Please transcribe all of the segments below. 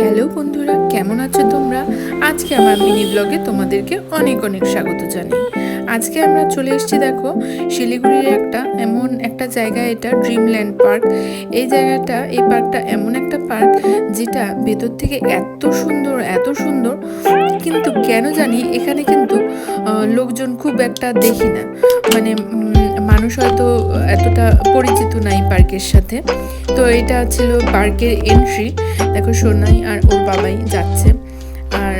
Hello বন্ধুরা, কেমন আছো তোমরা? আজকে আমার মিনি ব্লগে তোমাদেরকে অনেক অনেক স্বাগত জানাই। আজকে আমরা চলে এসেছি, দেখো, শিলিগুড়ির এমন একটা জায়গা, এটা ড্রিমল্যান্ড পার্ক। এই পার্কটা এমন একটা পার্ক যেটা ভেতর থেকে এত সুন্দর কিন্তু কেন জানি এখানে কিন্তু লোকজন খুব একটা দেখি না, মানে মানুষ হয়তো এতটা পরিচিত নাই পার্কের সাথে। তো এটা ছিল পার্কের এন্ট্রি। দেখো, সোনাই আর ওর বাবাই যাচ্ছে। আর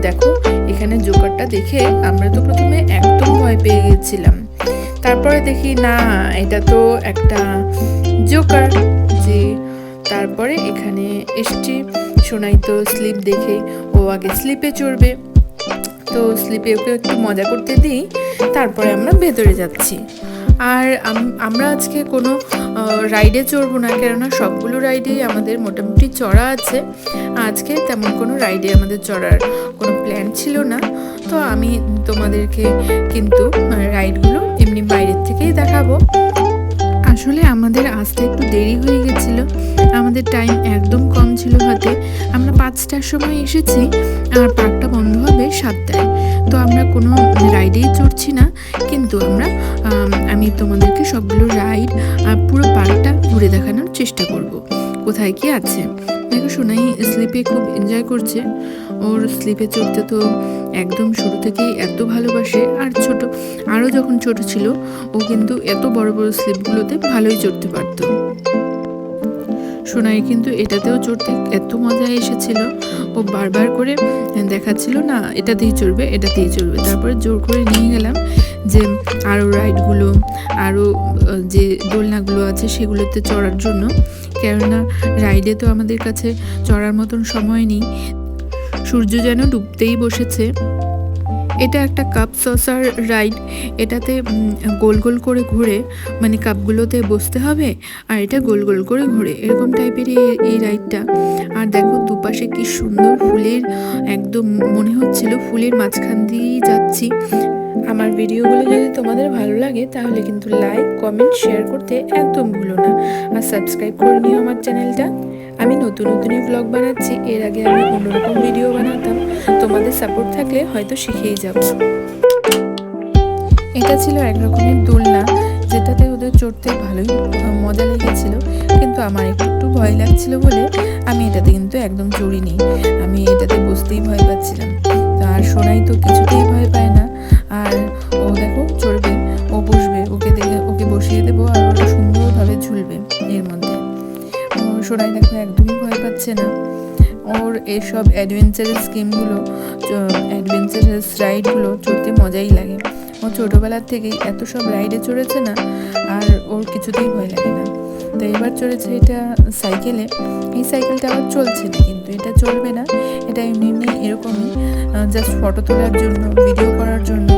দেখো, এখানে জোকারটা দেখে আমরা তো প্রথমে একদম ভয় পেয়ে গেছিলাম। তারপরে দেখি না, এটা তো একটা জোকার। তারপরে এখানে এসছি। সোনাই তো স্লিপ দেখে ও আগে স্লিপে চড়বে, তো স্লিপে ওকে একটু মজা করতে দিই, তারপরে আমরা ভেতরে যাচ্ছি। আর আমরা আজকে কোনো রাইডে চড়বো না, কেননা সবগুলো রাইডেই আমাদের মোটামুটি চড়া আছে। আজকে তেমন কোনো রাইডে আমাদের চড়ার কোনো প্ল্যান ছিল না। তো আমি তোমাদেরকে কিন্তু রাইডগুলো এমনি বাইরের থেকেই দেখাবো। আসলে আমাদের আসতে একটু দেরি হয়ে গেছিলো, আমাদের টাইম একদম কম ছিল হাতে। আমরা 5টার সময় এসেছি আর পার্কটা বন্ধ হবে 7টায়। তো আমরা কোনো রাইডেই চড়ছি না, কিন্তু আমি তোমাদেরকে সবগুলো রাইড আর পুরো পার্কটা ঘুরে দেখানোর চেষ্টা করব কোথায় কি আছে। দেখো, সোনাই স্লিপে খুব এনজয় করছে। ওর স্লিপে চড়তে তো একদম শুরু থেকেই এত ভালোবাসে। আর আরও যখন ছোট ছিল, ও কিন্তু এত বড় বড় স্লিপগুলোতে ভালোই চড়তে পারতো। সোনাই কিন্তু এটাতেও চড়তে এত মজা এসেছিল, ও বারবার করে দেখাচ্ছিল না এটাতেই চড়বে। তারপরে জোর করে নিয়ে গেলাম যে আরও রাইডগুলো, আরও যে দোলনাগুলো আছে সেগুলোতে চড়ার জন্য, কেননা রাইডে তো আমাদের কাছে চড়ার মতন সময় নেই। সূর্য যেন ডুবতেই বসেছে। এটা একটা কাপ সসার রাইড। এটাতে গোল গোল করে ঘুরে, মানে কাপগুলোতে বসতে হবে আর এটা গোল গোল করে ঘুরে, এরকম টাইপেরই এই রাইডটা। আর দেখো, দুপাশে কি সুন্দর ফুলের, একদম মনে হচ্ছিল ফুলের মাঝখান দিয়েই যাচ্ছি। আমার ভিডিওগুলো যদি তোমাদের ভালো লাগে তাহলে কিন্তু লাইক, কমেন্ট, শেয়ার করতে একদম ভুলো না। আর সাবস্ক্রাইব করে নিও আমার চ্যানেলটা। আমি নতুনই ব্লগ বানাচ্ছি, এর আগে আমি অন্যরকম ভিডিও বানাতাম। তোমাদের সাপোর্ট থাকলে হয়তো শিখেই যাব। এটা ছিল একরকমের দোলনা, যেটাতে ওদের চড়তে ভালোই মজা লেগেছিল, কিন্তু আমার একটু ভয় লাগছিল বলে আমি এটাতে কিন্তু একদম চড়িনি। আমি এটাতে বসতেই ভয় পাচ্ছিলাম। আর সোনাই তো কিছুতেই ভয় পায় না। আর ও দেখো চড়বে, ও বসবে, ওকে বসিয়ে দেবো আর ওরা সুন্দরভাবে ঝুলবে এর মধ্যে। সোনাই দেখো একদমই ভয় পাচ্ছে না। ওর এসব অ্যাডভেঞ্চারাস রাইডগুলো চড়তে মজাই লাগে। ও ছোটোবেলার থেকেই এত সব রাইডে চড়েছে না, আর ওর কিছুতেই ভয় লাগে না। তো এবার চড়েছে এটা সাইকেলে। এই সাইকেলটা আবার চলছে না, কিন্তু এটা চলবে না। এটা এমনি এরকমই জাস্ট ফটো তোলার জন্য, ভিডিও করার জন্য।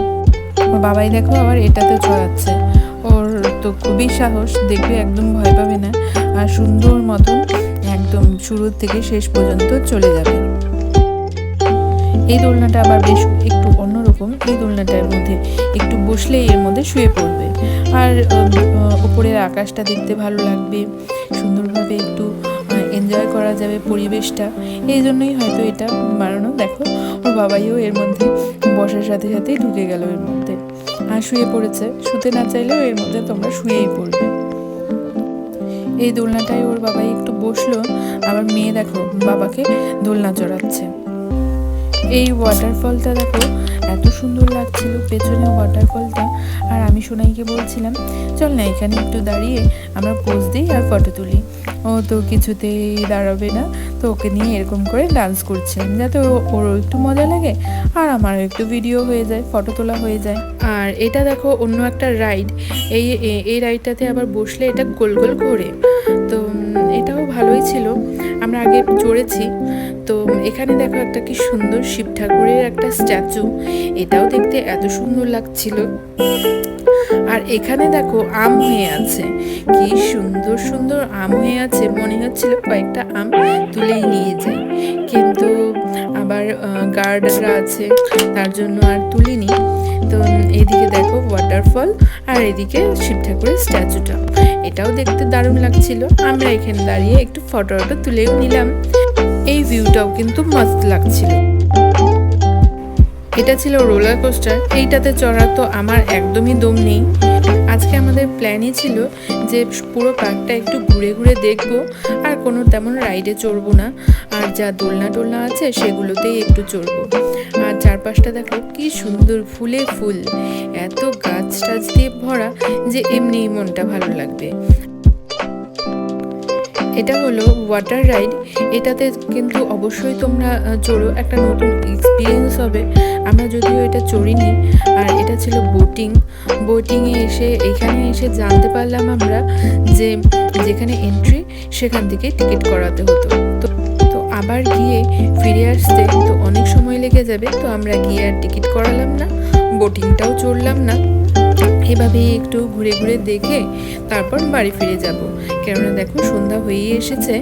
ওর বাবাই দেখো আবার এটাতে চড়াচ্ছে। ওর তো খুবই সাহস, দেখবে একদম ভয় পাবে না, আর সুন্দর মতন একদম শুরু থেকে শেষ পর্যন্ত চলে যাবে। এই দোলনাটা আবার বেশ একটু অন্যরকম। এই দোলনাটার মধ্যে একটু বসলেই এর মধ্যে শুয়ে পড়বে, আর উপরের আকাশটা দেখতে ভালো লাগবে, সুন্দরভাবে একটু এনজয় করা যাবে পরিবেশটা। এই জন্যই হয়তো এটা বানানো। দেখো, ওর বাবাইও এর মধ্যে বসার সাথে সাথেই ঢুকে গেল এর মধ্যে, আর শুয়ে পড়েছে। শুতে না চাইলেও এর মধ্যে তোমরা শুয়েই পড়বে। এই দোলনাটায় ওর বাবাই একটু বসলো, আবার মেয়ে দেখো বাবাকে দোলনা চড়াচ্ছে। এই ওয়াটারফলটা দেখো এত সুন্দর লাগছিল, পেছনে ওয়াটারফলটা। আর আমি সোনাইকে বলছিলাম, চল না এখানে একটু দাঁড়িয়ে আমরা পোজ দিই আর ফটো তুলি। ও তো কিছুতেই দাঁড়াবে না, তো ওকে নিয়ে এরকম করে ডান্স করছিলাম, যাতে ওরও একটু মজা লাগে আর আমারও একটু ভিডিও হয়ে যায়, ফটো তোলা হয়ে যায়। আর এটা দেখো অন্য একটা রাইড। এই রাইডটাতে আবার বসলে এটা গোল গোল ঘোরে, তো এটাও ভালোই ছিল, আমরা আগে চড়েছি। তো এখানে দেখো একটা কি সুন্দর শিব ঠাকুরের একটা স্ট্যাচু, এটাও দেখতে এত সুন্দর লাগছিল। আর এখানে দেখো আম হয়ে আছে, কি সুন্দর আম হয়ে আছে, মনে হচ্ছিল কয়েকটা আম তুলেই নিয়ে যাই, কিন্তু আবার গার্ডরা আছে তার জন্য আর তুলিনি। তো এদিকে দেখো ওয়াটারফল, আর এদিকে শিব ঠাকুরের স্ট্যাচুটা, এটাও দেখতে দারুণ লাগছিল। আমরা এখানে দাঁড়িয়ে একটু ফটো তুলেও নিলাম। এই ভিউটাও কিন্তু মাস্ট লাগছিল। এটা ছিল রোলার কোস্টার, এইটাতে চড়ার তো আমার একদমই দম নেই। আজকে আমাদের প্ল্যানই ছিল যে পুরো পার্কটা একটু ঘুরে ঘুরে দেখবো, আর কোনো তেমন রাইডে চড়বো না, আর যা দোলনা টোলনা আছে সেগুলোতেই একটু চড়বো। আর চারপাশটা দেখো কি সুন্দর, ফুলে ফুল, এত গাছ টাছ দিয়ে ভরা যে এমনিই মনটা ভালো লাগবে। এটা হলো ওয়াটার রাইড, এটাতে কিন্তু অবশ্যই তোমরা চড়ো, একটা নতুন এক্সপিরিয়েন্স হবে। আমরা যদিও এটা চড়িনি। আর এটা ছিল বোটিংয়ে এখানে এসে জানতে পারলাম আমরা যে যেখানে এন্ট্রি সেখান থেকে টিকিট করাতে হতো। তো আবার গিয়ে ফিরে আসতে তো অনেক সময় লেগে যাবে, তো আমরা গিয়ে আর টিকিট করালাম না, বোটিংটাও চড়লাম না। এভাবেই একটু ঘুরে ঘুরে দেখে তারপর বাড়ি ফিরে যাব, কেননা দেখো সন্ধ্যা হয়েই এসেছে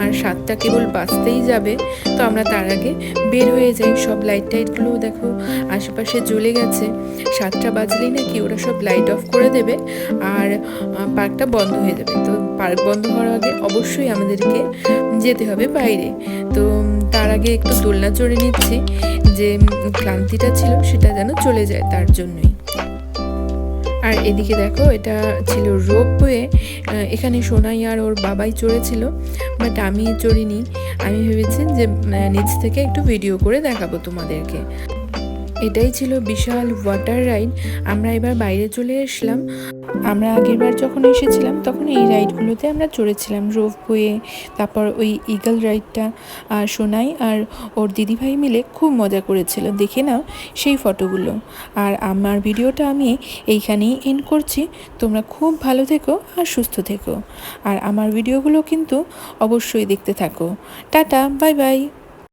আর 7টা কেবল বাজতেই যাবে। তো আমরা তার আগে বের হয়ে যাই। সব লাইট টাইটগুলো দেখো আশেপাশে জ্বলে গেছে, 7টা বাজলেই নাকি ওরা সব লাইট অফ করে দেবে আর পার্কটা বন্ধ হয়ে যাবে। তো পার্ক বন্ধ হওয়ার আগে অবশ্যই আমাদেরকে যেতে হবে বাইরে। তো তার আগে একটু দোলনা চড়ে নিচ্ছি, যে ক্লান্তিটা ছিল সেটা যেন চলে যায় তার জন্যই। আর এদিকে দেখো এটা ছিল রোপওয়ে, এখানে সোনাই আর ওর বাবাই চড়েছিল, বাট আমি চড়িনি। আমি ভেবেছি যে নিচ থেকে একটু ভিডিও করে দেখাবো তোমাদেরকে। এটাই ছিল বিশাল ওয়াটার রাইড। আমরা এবার বাইরে চলে আসলাম। আমরা আগেরবার যখন এসেছিলাম তখন এই রাইডগুলোতে আমরা চড়েছিলাম, রোপওয়ে, তারপর ওই ইগল রাইডটা। আর সোনাই আর ওর দিদিভাই মিলে খুব মজা করেছিল, দেখে নাও সেই ফটোগুলো। আর আমার ভিডিওটা আমি এইখানেই এন্ড করছি। তোমরা খুব ভালো থেকো আর সুস্থ থেকো, আর আমার ভিডিওগুলো কিন্তু অবশ্যই দেখতে থাকো। Tata, bye bye.